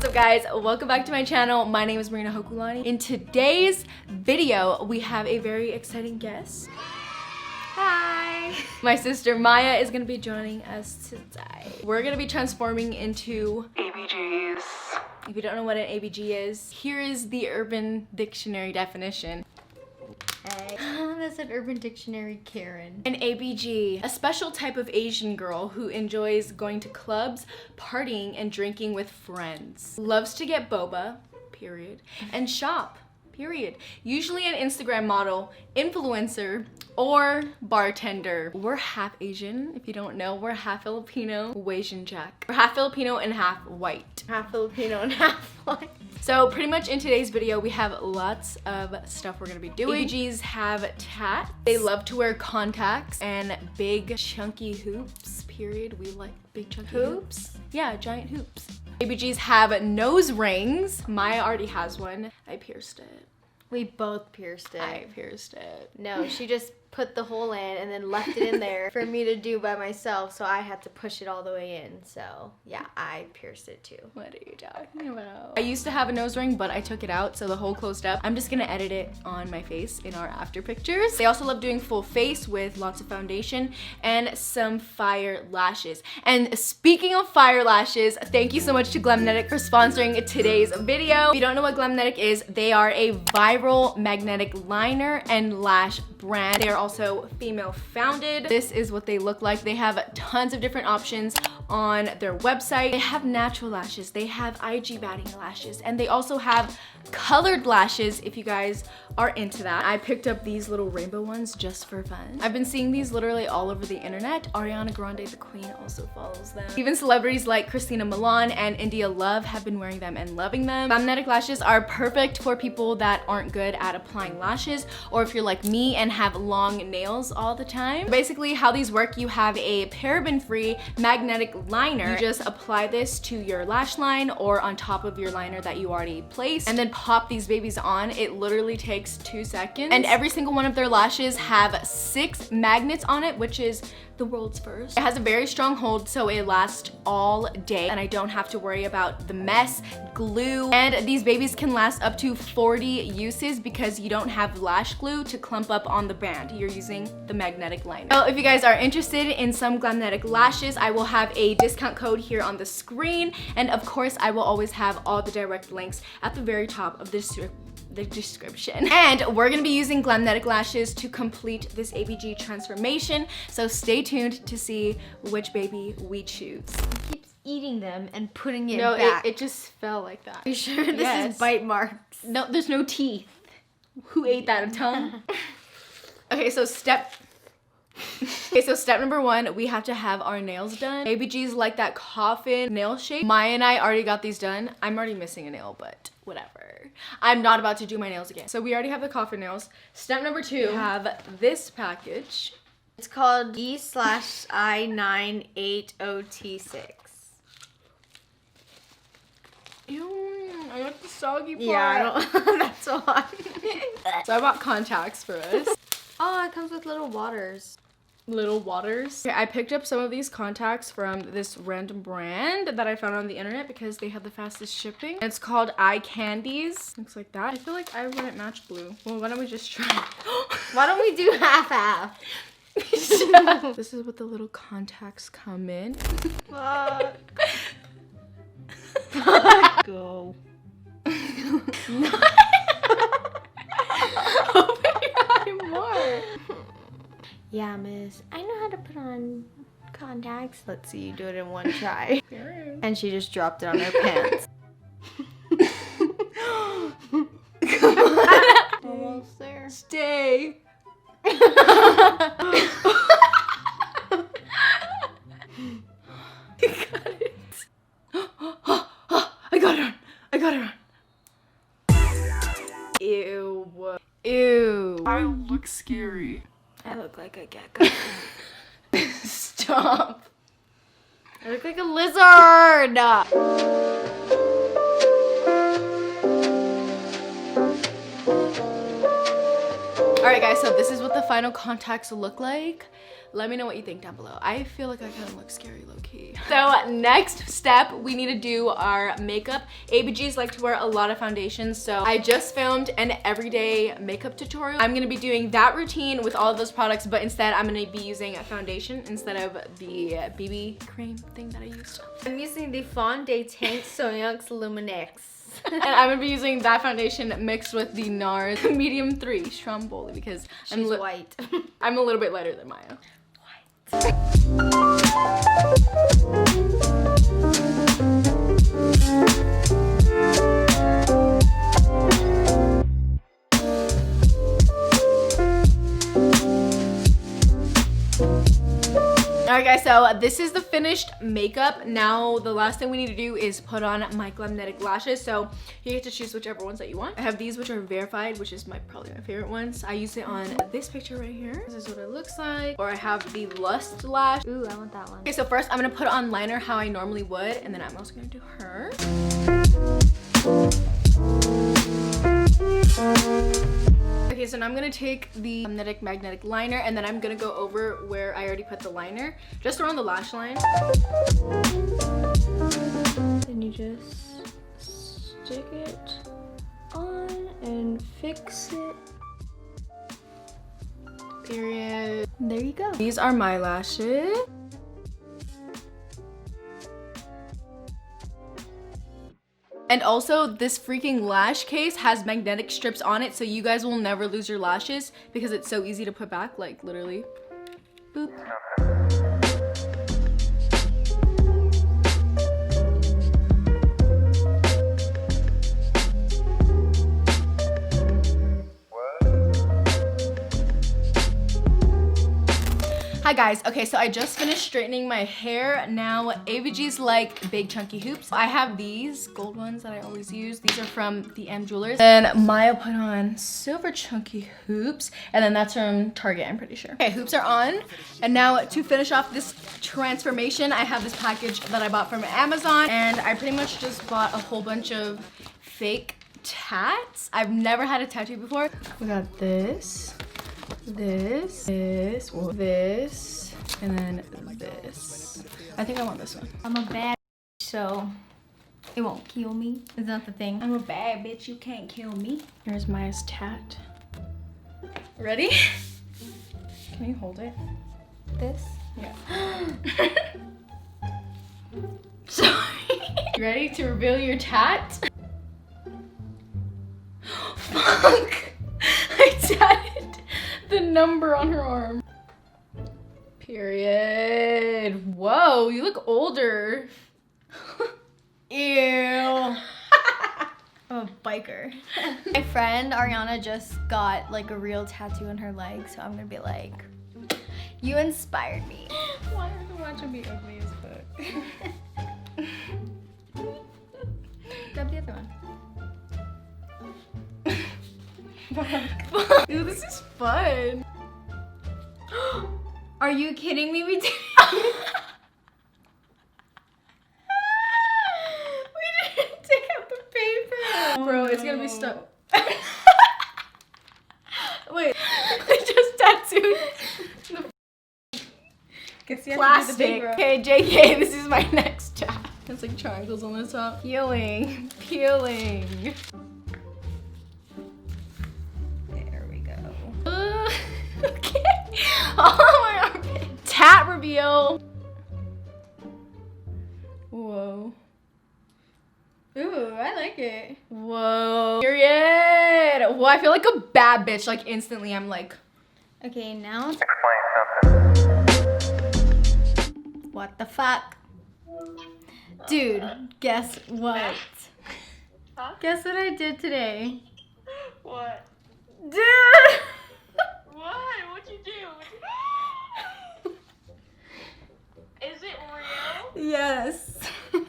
What's up guys, welcome back to my channel. My name is Marina Hokulani. In today's video, we have a very exciting guest. Hi! My sister Maya is gonna be joining us today. We're gonna be transforming into ABGs. If you don't know what an ABG is, here is the Urban Dictionary definition. Hey. That's an Urban Dictionary, Karen. An ABG, a special type of Asian girl who enjoys going to clubs, partying, and drinking with friends. Loves to get boba, period, and shop, period. Usually an Instagram model, influencer, or bartender. We're half Asian, if you don't know. We're half Filipino, Asian Jack. We're half Filipino and half white. Half Filipino and half white. So pretty much in today's video, we have lots of stuff we're gonna be doing. ABGs have tats. They love to wear contacts and big chunky hoops, period. We like big chunky hoops. Yeah, giant hoops. ABGs have nose rings. Maya already has one. I pierced it. We both pierced it. I pierced it. No, she just put the hole in and then left it in there for me to do by myself, so I had to push it all the way in. So yeah, I pierced it too. What are you talking about? I used to have a nose ring, but I took it out, so the hole closed up. I'm just gonna edit it on my face in our after pictures. They also love doing full face with lots of foundation and some fire lashes. And speaking of fire lashes, thank you so much to Glamnetic for sponsoring today's video. If you don't know what Glamnetic is, they are a viral magnetic liner and lash brand. They are also female founded. This is what they look like. They have tons of different options on their website. They have natural lashes, they have IG batting lashes, and they also have colored lashes if you guys are into that. I picked up these little rainbow ones just for fun. I've been seeing these literally all over the internet. Ariana Grande, the queen, also follows them. Even celebrities like Christina Milian and India Love have been wearing them and loving them. Magnetic lashes are perfect for people that aren't good at applying lashes, or if you're like me and have long nails all the time. Basically how these work, you have a paraben-free magnetic liner. You just apply this to your lash line or on top of your liner that you already placed, and then pop these babies on. It literally takes 2 seconds. And every single one of their lashes have 6 magnets on it, which is the world's first. It has a very strong hold, so it lasts all day, and I don't have to worry about the mess, glue, and these babies can last up to 40 uses because you don't have lash glue to clump up on the band. You're using the magnetic liner. So if you guys are interested in some Glamnetic lashes, I will have a discount code here on the screen, and of course I will always have all the direct links at the very top of the description. And we're gonna be using Glamnetic lashes to complete this ABG transformation, so stay tuned to see which baby we choose. He keeps eating them and putting it No, back. it just fell like that. Are you sure this Yes. is bite marks? No, there's no teeth. Who ate that? A tongue? Okay, so step number 1, we have to have our nails done. ABGs like that coffin nail shape. Maya and I already got these done. I'm already missing a nail, but whatever. I'm not about to do my nails again. So we already have the coffin nails. Step number 2, have this package. It's called E/I980T6. Ew, I got the soggy part. Yeah, I don't, that's why. So I bought contacts for us. Oh, it comes with little waters. Little waters. Okay, I picked up some of these contacts from this random brand that I found on the internet because they have the fastest shipping. It's called Eye Candies. Looks like that. I feel like I wouldn't match blue. Well, why don't we just try? Why don't we do half-half? This is what the little contacts come in. Fuck. Go. Open your eye more. Yeah, miss. I know how to put on contacts. Let's see you do it in one try. And she just dropped it on her pants. Come on. Almost there. Stay. You got it. I got it on. I got it on. Ew. Ew. I look scary. I look like a gecko. Stop. I look like a lizard. Alright guys, so this is what the final contacts look like. Let me know what you think down below. I feel like I kind of look scary low-key. So next step, we need to do our makeup. ABGs like to wear a lot of foundations, so I just filmed an everyday makeup tutorial. I'm gonna be doing that routine with all of those products, but instead I'm gonna be using a foundation instead of the BB cream thing that I used. I'm using the Fond de Teint Soyux Luminex. And I'm gonna be using that foundation mixed with the NARS medium 3 Stromboli because She's white. I'm a little bit lighter than Maya. Alright guys, so this is the finished makeup. Now the last thing we need to do is put on my magnetic lashes. So you get to choose whichever ones that you want. I have these which are verified, which is probably my favorite ones. I use it on this picture right here. This is what it looks like. Or I have the Lust lash. Ooh, I want that one. Okay, so first I'm gonna put on liner how I normally would, and then I'm also gonna do her. Okay, so now I'm gonna take the magnetic liner and then I'm gonna go over where I already put the liner, just around the lash line. Then you just stick it on and fix it. Period. There you go. These are my lashes. And also, this freaking lash case has magnetic strips on it, so you guys will never lose your lashes because it's so easy to put back, like literally. Boop. Hi guys, okay, so I just finished straightening my hair. Now AVG's like big chunky hoops. I have these gold ones that I always use. These are from the M Jewelers. And Maya put on silver chunky hoops, and then that's from Target, I'm pretty sure. Okay, hoops are on. And now to finish off this transformation, I have this package that I bought from Amazon, and I pretty much just bought a whole bunch of fake tats. I've never had a tattoo before. We got this, this, and then this. I think I want this one. I'm a bad so it won't kill me. It's not the thing. I'm a bad bitch, you can't kill me. Here's Maya's tat. Ready? Can you hold it? This? Yeah. Sorry. You ready to reveal your tat? Fuck! I tatted the number on her arm. Period. Whoa, you look older. Ew. I'm a biker. My friend Ariana just got like a real tattoo on her leg, so I'm gonna be like, you inspired me. Why are the watch be ugly as fuck? Grab the other one. Fuck. Ew, this is fun. Are you kidding me? We did. We didn't take out the paper. Bro, it's gonna be stuck. Wait, I just tattooed the Guess you have plastic. to do the big row. Okay, JK, this is my next tab. It's like triangles on the top. Peeling. Peeling. There we go. Okay. Oh my armpit. Tat reveal. Whoa. Ooh, I like it. Whoa. Period. Whoa, I feel like a bad bitch. Like instantly, I'm like. Okay, now. Explain something. What the fuck? Dude, guess what? Huh? Guess what I did today? What? Dude! What? What'd you do? Is it real? Yes. So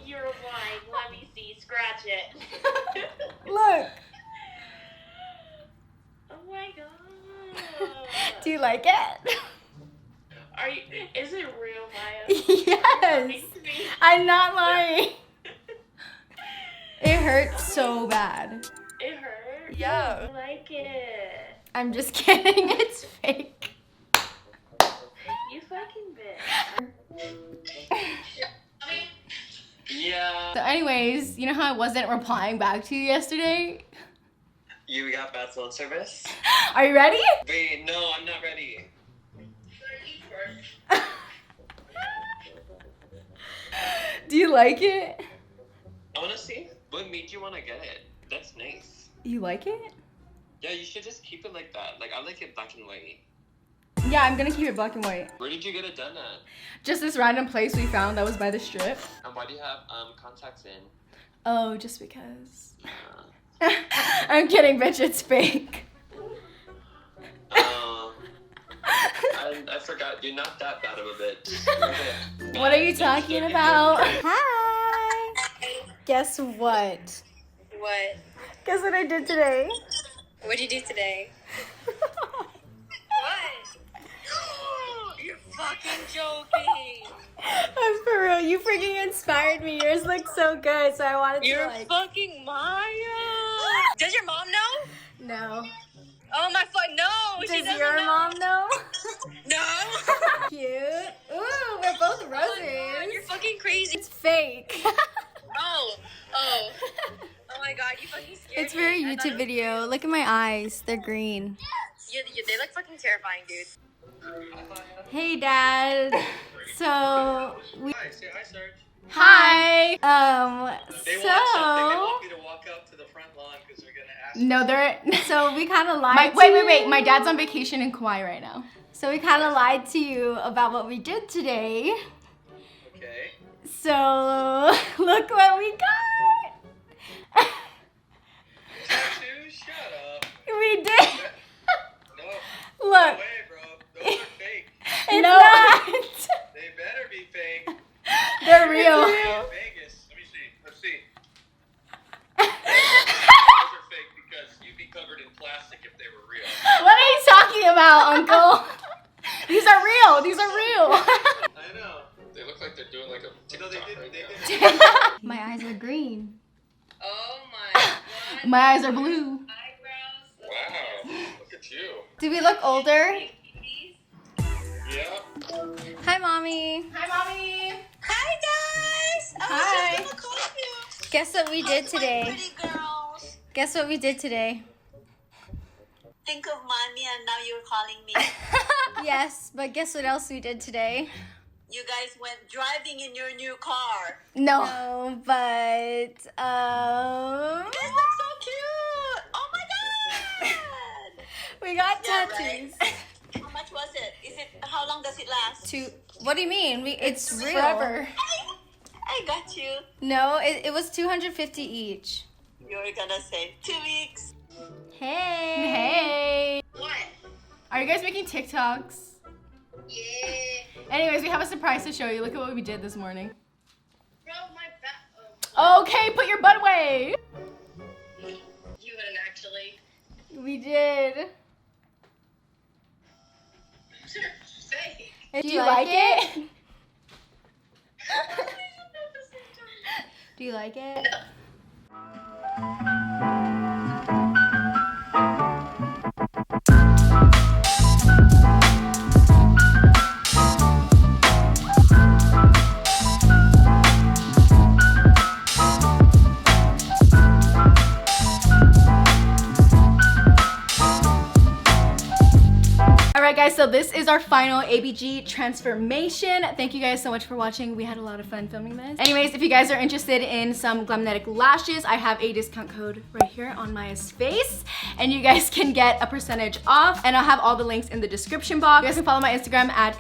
you're lying. Let me see. Scratch it. Look. Oh my god. Do you like it? Are you? Is it real, Maya? Yes. Lying to me? I'm not lying. It hurts so bad. It hurt? Yeah. I like it. I'm just kidding. It's fake. fucking bitch. Yeah. So anyways, you know how I wasn't replying back to you yesterday? You got bad phone service? Are you ready? Wait, no, I'm not ready. Do you like it? I wanna see. What made you wanna get it? That's nice. You like it? Yeah, you should just keep it like that. Like, I like it black and white. Yeah, I'm gonna keep it black and white. Where did you get it done at? Just this random place we found that was by the strip. And why do you have contacts in? Oh, just because. I'm kidding, bitch, it's fake. I forgot. You're not that bad of a bitch. What are you talking about? Hi. Guess what? What? Guess what I did today? What'd you do today? What? You're fucking joking. I'm for real. You freaking inspired me. Yours look so good, so I wanted You're to like. fucking Maya. Does your mom know? No. Oh my fuck, no. She Does doesn't your know. mom know? No. Cute. Ooh, we're both Oh my God, roses. you're fucking crazy. It's fake. Oh my God, you fucking scared It's me. for a I thought YouTube it was- video. Look at my eyes. They're green. They look fucking terrifying, dude. Hey, Dad. So we. Hi, say hi, Serge. Hi! They want something. They want me to walk out to the front lawn because they're gonna ask. No, they're... So we kind of lied. Wait. My dad's on vacation in Kauai right now. So we kind of lied to you about what we did today. Okay. So look what we got. Tattoo? Shut up. We did. No. Look. No way, bro. Those are fake. It's No. not. They better be fake. They're real. In Vegas. Let me see. Let's see. Those are fake because you'd be covered in plastic if they were real. What are you talking about, Uncle? These are real. These are real. I know. They look like they're doing like a TikTok right now. My eyes are green. Oh my God. My eyes are blue. Eyebrows. Wow. Look at you. Do we look older? Yeah. Hi, Mommy. Hi, Mommy. Hi guys. I Hi. was just gonna call you. Guess what we did How's my today? pretty girls. Guess what we did today? Think of mommy and now you're calling me. Yes, but guess what else we did today? You guys went driving in your new car. No. No, but You guys look so cute. Oh my God. we got Yeah, tattoos. right. How much was it? How long does it last? What do you mean? It's real. Forever. I got you. No, it was 250 each. You're gonna say 2 weeks. Hey. Hey. What? Are you guys making TikToks? Yeah. Anyways, we have a surprise to show you. Look at what we did this morning. Bro, my back. Okay, put your butt away. You wouldn't actually. We did. Fake. Do you like it? Do you like it? Alright guys, so this is our final ABG transformation. Thank you guys so much for watching. We had a lot of fun filming this. Anyways, if you guys are interested in some glamnetic lashes, I have a discount code right here on MIAH'S face. And you guys can get a percentage off. And I'll have all the links in the description box. You guys can follow my Instagram at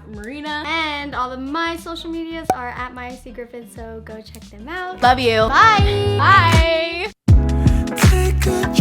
Marina. And all of my social medias are at MyCGriffin, so go check them out. Love you. Bye. Bye. Take a